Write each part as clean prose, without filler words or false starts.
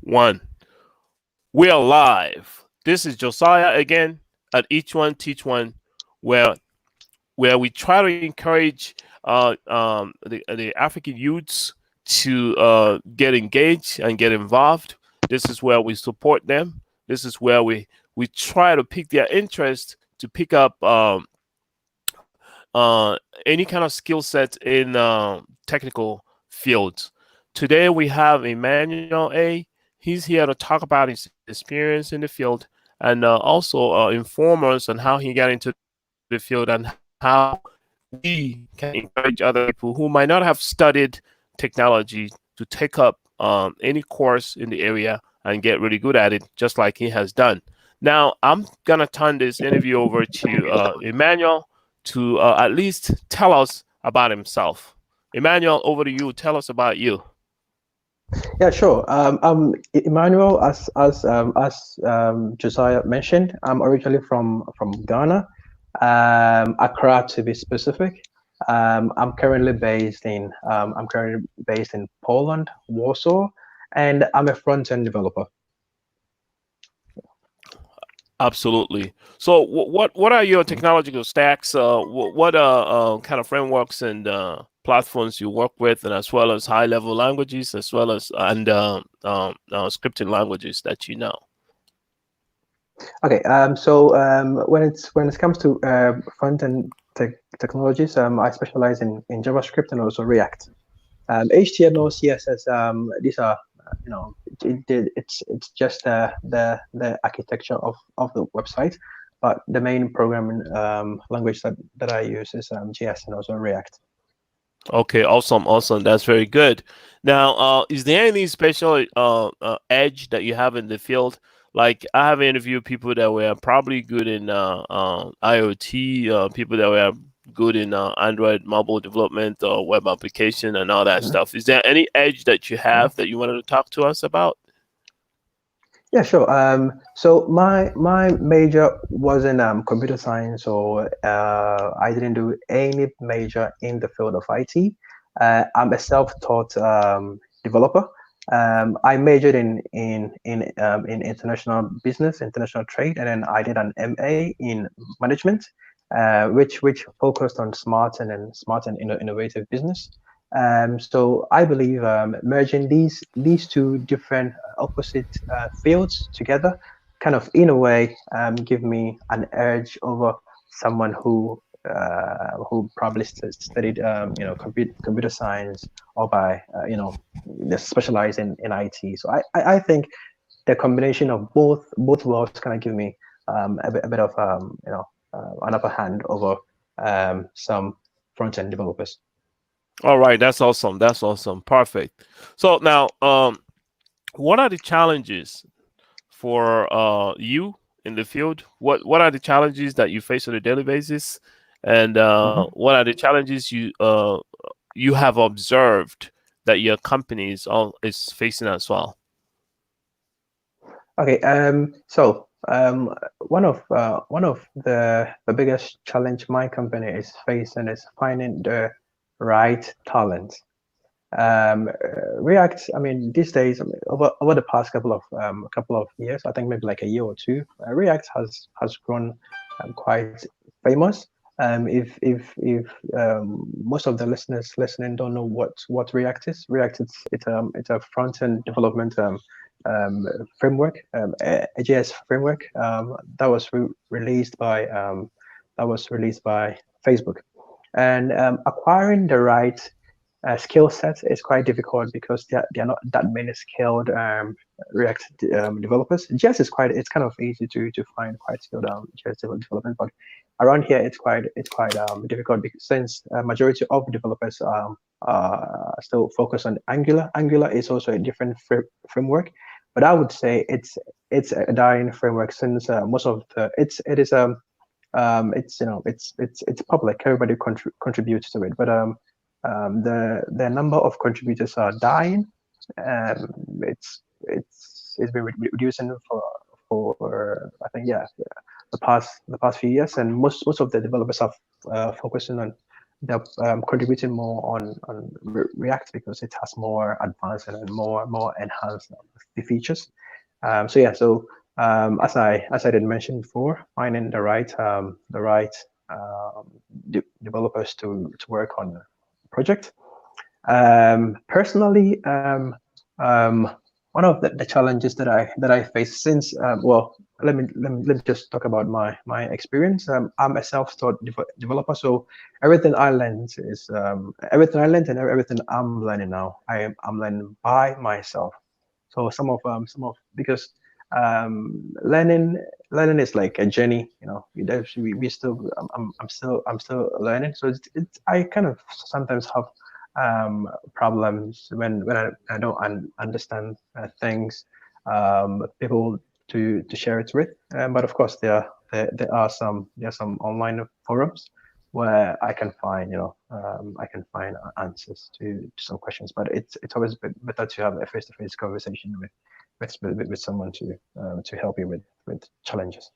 One. We are live. This is Josiah again at Each One Teach One, where we try to encourage the African youths to get engaged and get involved. This is where we support them. This is where we try to pick their interest to pick up any kind of skill set in technical fields. Today we have Emmanuel A. He's here to talk about his experience in the field and also inform us on how he got into the field and how we can encourage other people who might not have studied technology to take up any course in the area and get really good at it, just like he has done. Now, I'm going to turn this interview over to Emmanuel to at least tell us about himself. Emmanuel, over to you. Tell us about you. Yeah, sure. Emmanuel, as Josiah mentioned, I'm originally from Ghana, Accra to be specific. I'm currently based in Poland, Warsaw, and I'm a front-end developer. Absolutely. So, what are your technological stacks? What kind of frameworks and platforms you work with, and as well as high level languages, as well as and scripting languages that you know. Okay. When it comes to front-end technologies, I specialize in JavaScript and also React. HTML, CSS, these are, it's just the architecture of the website, but the main programming language that I use is JS and also React. Okay, awesome, awesome. That's very good. Now, is there any special edge that you have in the field? Like, I have interviewed people that were probably good in IoT, people that were good in Android mobile development or web application and all that Mhm. stuff. Is there any edge that you Mhm. have that you wanted to talk to us about? Yeah, sure. So my major wasn't computer science, or I didn't do any major in the field of IT. I'm a self-taught developer. I majored in international business, international trade, and then I did an MA in management, which focused on smart and innovative business. So I believe merging these two different opposite fields together, kind of in a way, give me an edge over someone who probably studied computer science, or by they specialize in IT. So I think the combination of both worlds kind of give me a bit of an upper hand over some front end developers. All right, that's awesome. That's awesome. Perfect. So now, what are the challenges for you in the field? What are the challenges that you face on a daily basis, and Mhm. what are the challenges you have observed that your company is facing as well? Okay. One of the biggest challenge my company is facing is finding the right talent. React, I mean, these days, I mean, over the past couple of years, I think maybe like a year or two, React has grown quite famous. If most of the listeners listening don't know what React is, React it's a front end development um, framework, a JS framework that was released by Facebook, and acquiring the right skill set is quite difficult because there are not that many skilled React developers. JS is quite it's kind of easy to find quite skilled JS development, but around here it's quite difficult because since majority of developers still focus on Angular. Angular is also a different framework, but I would say it's a dying framework since most of the it is it's it's public. Everybody contributes to it, but the number of contributors are dying. It's been reducing for I think, yeah, the past few years, and most of the developers are focusing on they're contributing more on React because it has more advanced and more enhanced the features. So yeah, so as I did mention before, finding the right um, developers to work on the project. Personally, one of the challenges that I face since well, let me just talk about my experience. I'm a self-taught developer, so everything I learned and everything I'm learning now. I'm learning by myself. So some of because learning is like a journey. We still I'm still learning. So I kind of sometimes have problems when I don't understand things, people to share it with. But of course, there are some online forums where I can find answers to some questions. But it's always better to have a face-to-face conversation with someone to help you with challenges.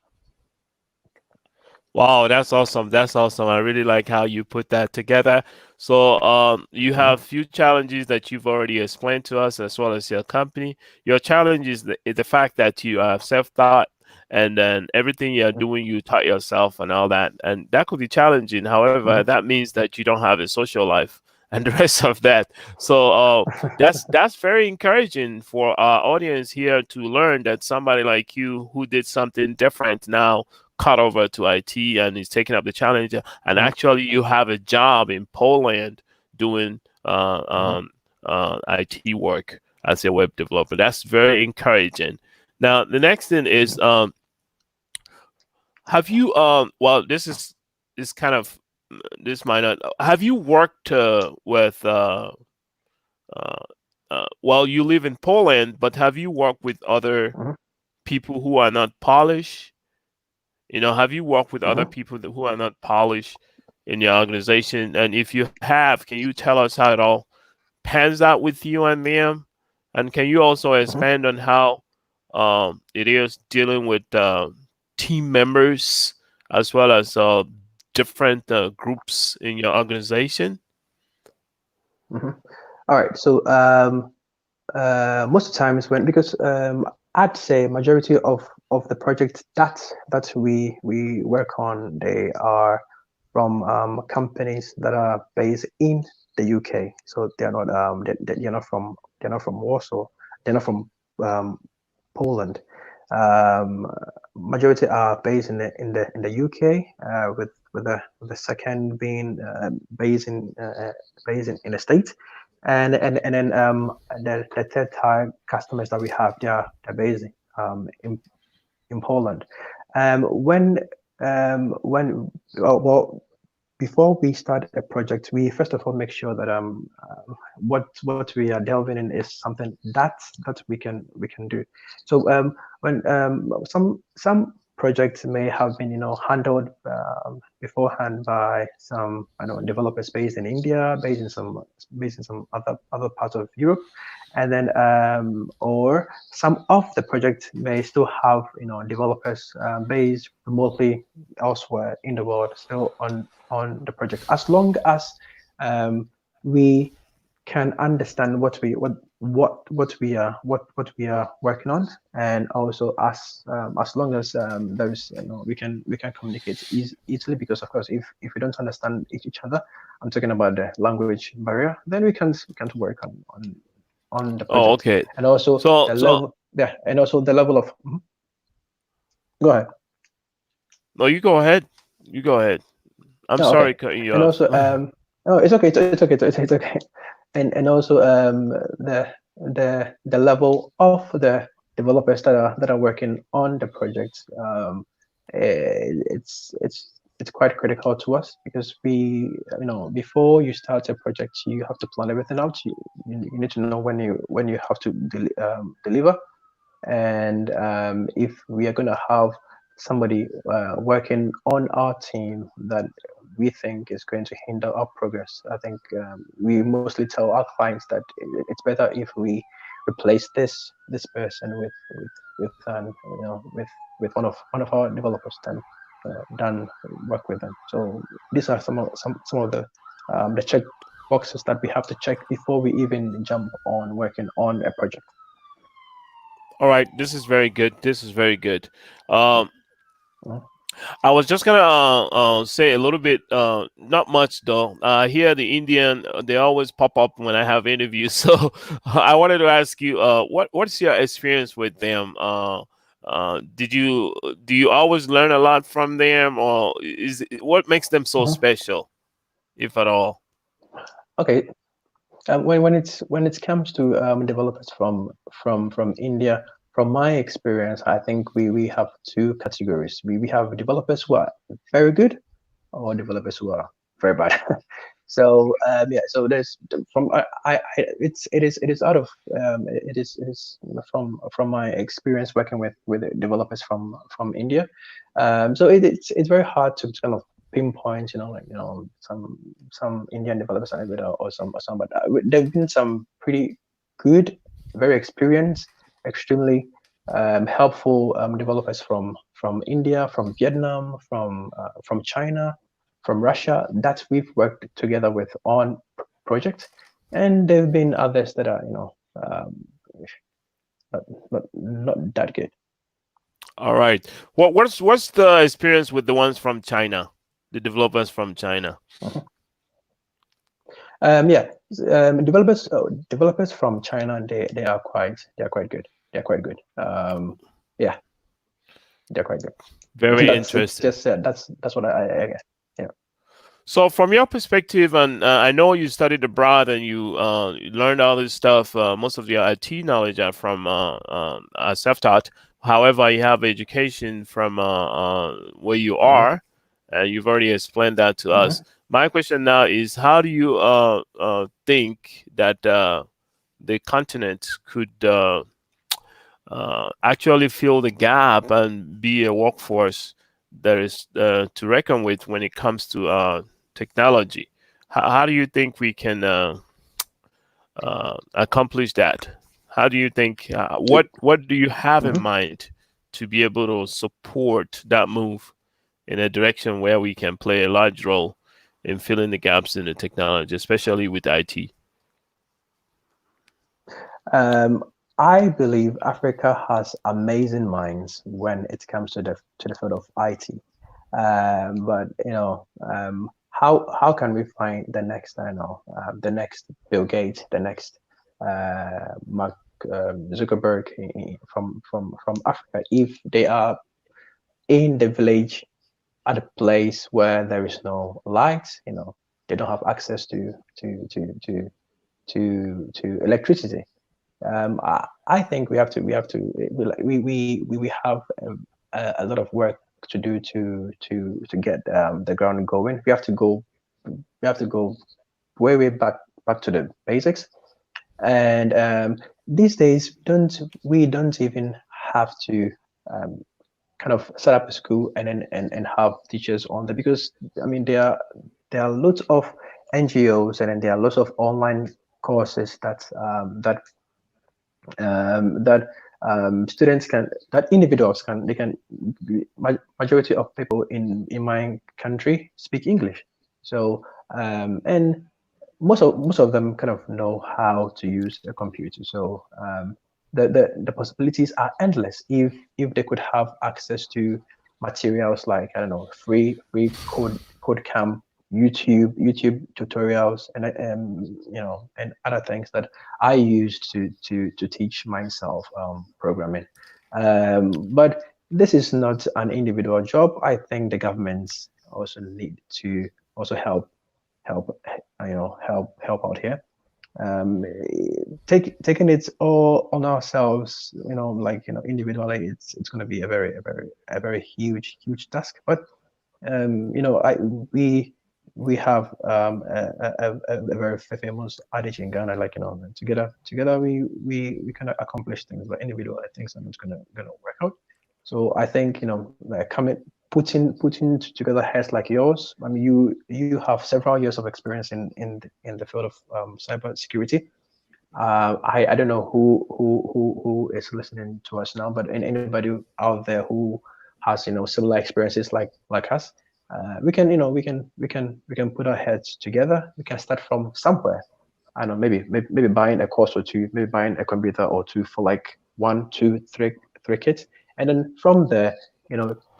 Wow, that's awesome. That's awesome. I really like how you put that together. So, you Mhm, have few challenges that you've already explained to us, as well as your company. Your challenge is the fact that you have self-taught, and then everything you're mhm, doing, you taught yourself and all that, and that could be challenging. However, mhm. that means that you don't have a social life and the rest of that. So, that's very encouraging for our audience here to learn that somebody like you who did something different now cut over to IT and is taking up the challenge. And Mhm, actually, you have a job in Poland doing mhm, IT work as a web developer. That's very encouraging. Now, the next thing is, mhm, have you well, this kind of this might not. Have you worked with uh, well, you live in Poland, but have you worked with other mhm, people who are not Polish? Have you worked with other mhm, people who are not Polish in your organization? And if you have, can you tell us how it all pans out with you and them? And can you also mhm. expand on how it is dealing with team members as well as different groups in your organization? Mhm. All right. So most of the times when because I'd say majority of the projects that we work on, they are from companies that are based in the UK. So they're not from Warsaw. They're not from um, Poland. Um, Majority are based in the UK, with the second being based in the States, and then the third type customers that we have, they're based in Poland. When well, before we start a project, we first of all make sure that what we are delving in is something that we can do. So when some projects may have been handled beforehand by some developers based in India, based in some other parts of Europe, and then or some of the projects may still have developers based remotely elsewhere in the world still on the project, as long as we can understand what we are working on, and also as long as there's we can communicate easily, because of course if we don't understand each other, I'm talking about the language barrier, then we can't work on the Oh, project. okay. And also So, the so level, yeah, and also the level of go ahead. no, you go ahead. You go ahead. I'm Oh, okay. sorry cutting you And off. also, oh, it's okay. It's okay. It's okay. And also, the level of the developers that are working on the project, it's quite critical to us, because before you start a project, you have to plan everything out. You need to know when you have to deliver, and if we are going to have somebody working on our team that we think is going to hinder our progress, I think we mostly tell our clients that it's better if we replace this person with one of our developers than work with them. So these are some of the the check boxes that we have to check before we even jump on working on a project. All right, this is very good. This is very good. Um, Mhm, I was just gonna say a little bit, not much though. Here, the Indian, they always pop up when I have interviews. So I wanted to ask you, what's your experience with them? Did you do you always learn a lot from them, or what makes them so mhm. special, if at all? Okay, when it comes to developers from India, from my experience, I think we have two categories. We have developers who are very good, or developers who are very bad. So yeah, so there's from it is out of it is from my experience working with developers from India. So it's very hard to kind of pinpoint, like some Indian developers are good, or some, but there've been some pretty good, very experienced, extremely helpful developers from India, from Vietnam, from China, from Russia that we've worked together with on projects, and there've been others that are not, not that good. All right. What's the experience with the ones from China, the developers from China? Mhm. Yeah, developers from China, they are quite good. They're quite good. Yeah, they're quite good. Very That's interesting. just that's what I guess. Yeah. So, from your perspective, and I know you studied abroad and you learned all this stuff. Most of your IT knowledge are from self-taught. However, you have education from where you Hmm. are, and you've already explained that to us. Hmm. My question now is, how do you think that the continent could actually fill the gap and be a workforce that is to reckon with when it comes to technology. How do you think we can accomplish that? How do you think? What do you have in Hmm. mind to be able to support that move in a direction where we can play a large role in filling the gaps in the technology, especially with IT? Um, I believe Africa has amazing minds when it comes to the field of IT. But how can we find the next, I don't know, the next Bill Gates, the next Mark Zuckerberg from Africa, if they are in the village at a place where there is no light, they don't have access to electricity. I think we have a lot of work to do to get the ground going. We have to go way back to the basics. And these days, don't even have to um, kind of set up a school and have teachers on there, because I mean there are lots of NGOs, and then there are lots of online courses that students can, that individuals can, they can, majority of people in my country speak English. So and most of them kind of know how to use a computer. So the possibilities are endless if they could have access to materials like, I don't know, free code camp, YouTube tutorials, and other things that I used to teach myself programming. But this is not an individual job. I think the governments also need to also help help out here. um taking it all on ourselves, like, individually, it's going to be a very huge task. But I we have a very famous adage in Ghana, like, together we kind of accomplish things, but individually things are not gonna work out. So I think, like, coming putting together heads like yours. I mean, you have several years of experience in the field of cyber security. I don't know who is listening to us now, but anybody out there who has, similar experiences like us, We can, we can put our heads together. We can start from somewhere. I don't know, maybe buying a course or two, maybe buying a computer or two for like one, two, three kids, and then from there,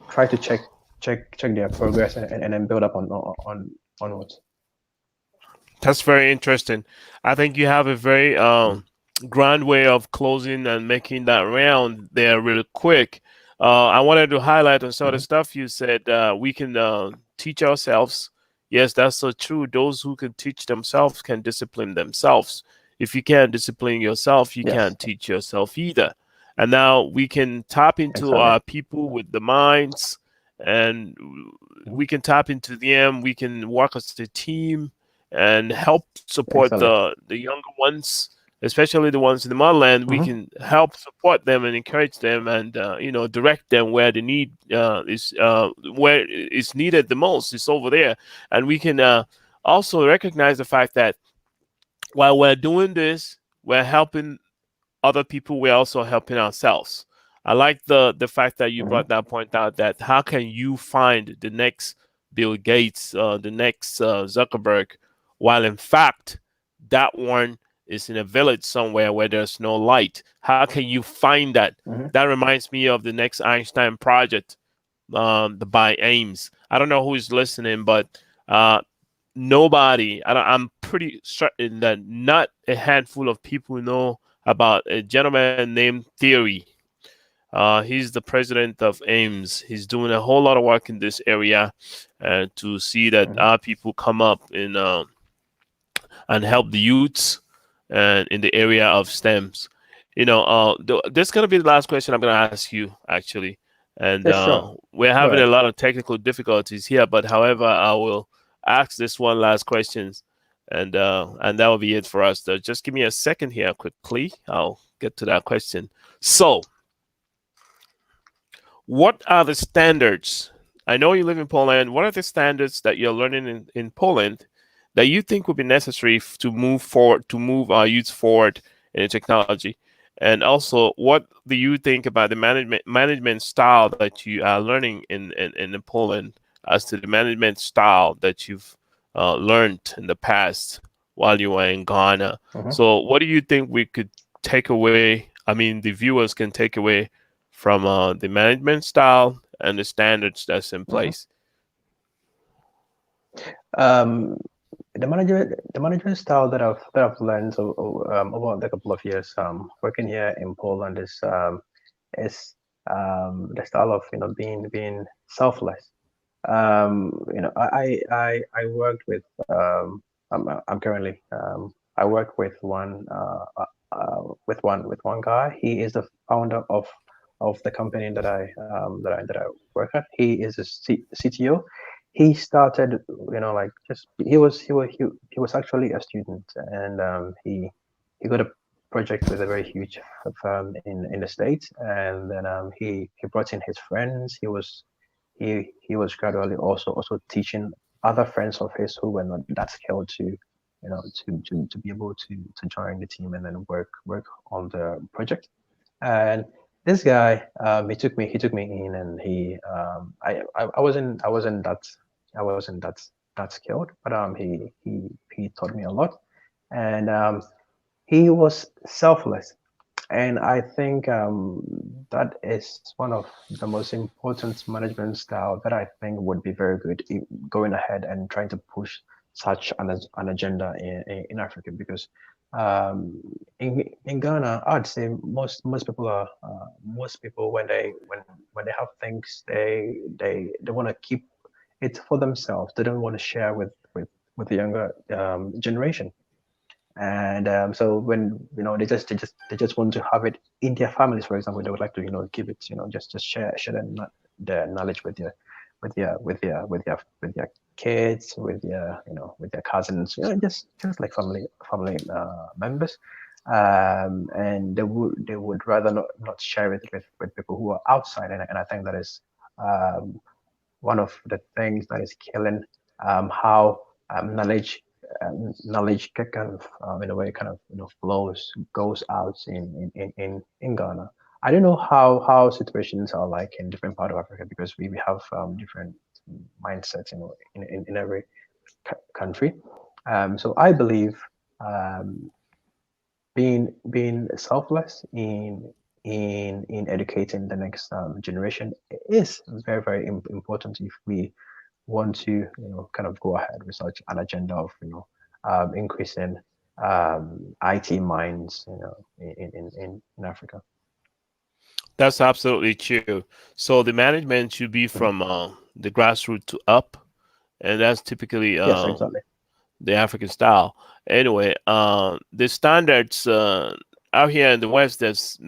try to check their progress, and then build up on onwards. That's very interesting. I think you have a very Mm-hmm. grand way of closing and making that round there really quick. I wanted to highlight on some of the Mm-hmm. stuff you said. We can teach ourselves. Yes, that's so true. Those who can teach themselves can discipline themselves. If you can't discipline yourself, you Yes, can't teach yourself either. And now we can tap into exactly. our people with the minds, and Mm-hmm. we can tap into them. We can work as a team and help support Exactly. the younger ones, especially the ones in the motherland. We Mm-hmm. can help support them and encourage them, and direct them where the need is where it's needed the most. It's over there, and we can also recognize the fact that while we're doing this, we're helping other people, we're also helping ourselves. I like the fact that you Mm-hmm. brought that point out, that how can you find the next Bill Gates, the next Zuckerberg, while in fact that one is in a village somewhere where there's no light. How can you find that? Mm-hmm. That reminds me of the next Einstein project, the by Ames. I don't know who is listening, but nobody. I'm pretty certain that not a handful of people know about a gentleman named Theory. He's the president of Ames. He's doing a whole lot of work in this area to see that Mm-hmm. our people come up and help the youths and in the area of STEMs. This is gonna be the last question I'm gonna ask you actually, and Yeah, sure. we're Go having a ahead. lot of technical difficulties here. But however, I will ask this one last question, and that will be it for us. So just give me a second here, quickly. I'll get to that question. So, what are the standards? I know you live in Poland. What are the standards that you're learning in Poland that you think would be necessary to move forward, to move our youth forward in technology? And also, what do you think about the management style that you are learning in Poland, as to the management style that you've learned in the past while you were in Ghana? Mm-hmm. So, what do you think we could take away? I mean, the viewers can take away from the management style and the standards that's in Mm-hmm. place. Um, the management style that I've learned over the couple of years working here in Poland is the style of being selfless. I worked with I'm currently I work with one guy. He is the founder of the company that I work at. He is a CTO. He started, like, just he was actually a student, and he got a project with a very huge firm in the States, and then he brought in his friends. He was gradually also teaching other friends of his who were not that skilled to be able to join the team and then work on the project. And this guy, he took me in, and I wasn't that skilled, but he taught me a lot, and he was selfless. And I think that is one of the most important management style that I think would be very good going ahead and trying to push such an agenda in Africa, because in Ghana, I'd say most people, when they have things, they want to keep it for themselves. They don't want to share with the younger generation. And so when they just want to have it in their families, for example, they would like to keep it, just share their knowledge with their kids, with their cousins, just like family members. And they would rather not share it with people who are outside. And I think that is um, one of the things that is killing how knowledge kind of in a way kind of flows goes out in Ghana. I don't know how situations are like in different part of Africa because we have different mindsets in every country. So I believe um, being selfless in educating the next generation is very important if we want to kind of go ahead with such an agenda of increasing IT minds in Africa. That's absolutely true. So the management should be Mhm. from the grassroots to up, and that's typically Yes, exactly. the African style. Anyway, the standards out here in the West, there's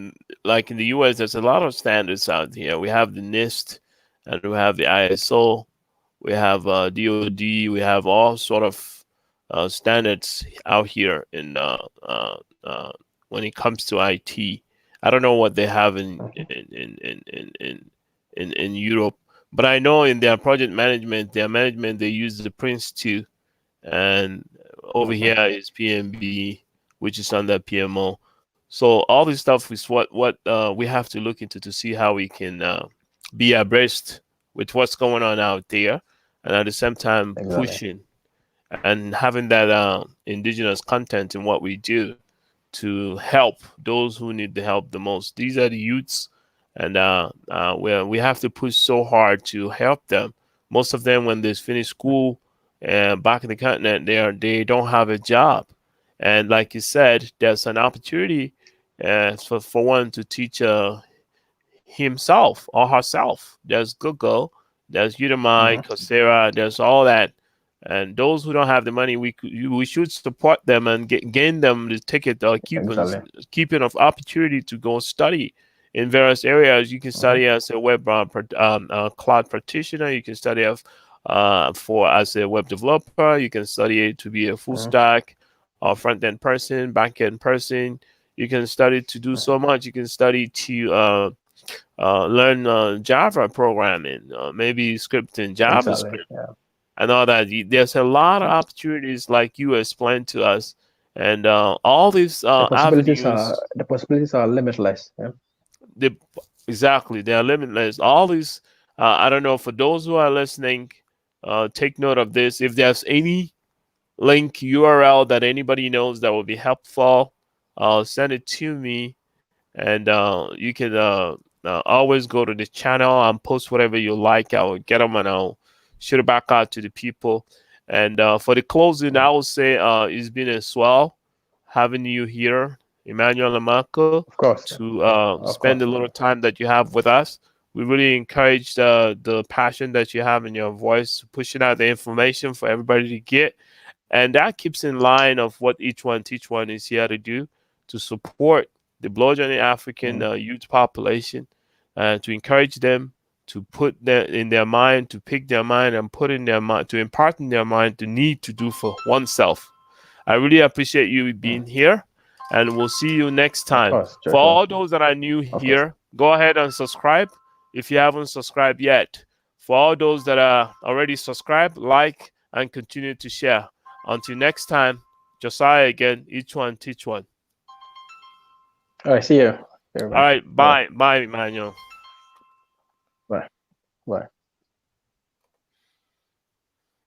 like in the US, there's a lot of standards out here. We have the NIST, and we have the ISO, we have DoD, we have all sort of standards out here in when it comes to IT. I don't know what they have Mhm. in Europe, but I know in their project management, they use the Prince 2, and over Mhm. here is PMB, which is under PMO. So all this stuff is what we have to look into to see how we can be abreast with what's going on out there, and at the same time Exactly. pushing and having that indigenous content in what we do to help those who need the help the most. These are the youths, and we have to push so hard to help them. Most of them, when they finish school back in the continent, they don't have a job, and like you said, there's an opportunity for one to teach himself or herself. There's Google, there's Udemy, Mhm. Coursera, there's all that. And those who don't have the money, we should support them and gain them the ticket or Exactly. keeping of opportunity to go study in various areas. You can Mhm. study as a web cloud practitioner. You can study for as a web developer. You can study it to be a full Mhm. stack or front end person, back end person. You can study to do so much. You can study to learn Java programming, maybe scripting, Exactly. JavaScript, Yeah. and all that. There's a lot of opportunities, like you explained to us, and all these avenues. The possibilities are limitless. Yeah. They, exactly, they are limitless. All these, I don't know. For those who are listening, take note of this. If there's any link URL that anybody knows that will be helpful, send it to me, and you can always go to the channel and post whatever you like. I'll get them and I'll shoot it back out to the people. And for the closing, Mhm. I will say it's been a swell having you here, Emmanuel and Marco, Of course. Yeah. to Of spend the course. little time that you have with us. We really encourage the passion that you have in your voice, pushing out the information for everybody to get. And that keeps in line of what each one teach one is here to do to support the Blow Journey African Mhm. youth population, to encourage them to put in their mind, to pick their mind and put in their mind, to impart in their mind the need to do for oneself. I really appreciate you Mhm. being here, and we'll see you next Of time. course, For Joshua. all those that are new Of course. here, go ahead and subscribe if you haven't subscribed yet. For all those that are already subscribed, like and continue to share. Until next time, Josiah again, each one teach one. All right. See you, All everybody. right, Bye. bye, Emmanuel. Bye. Bye.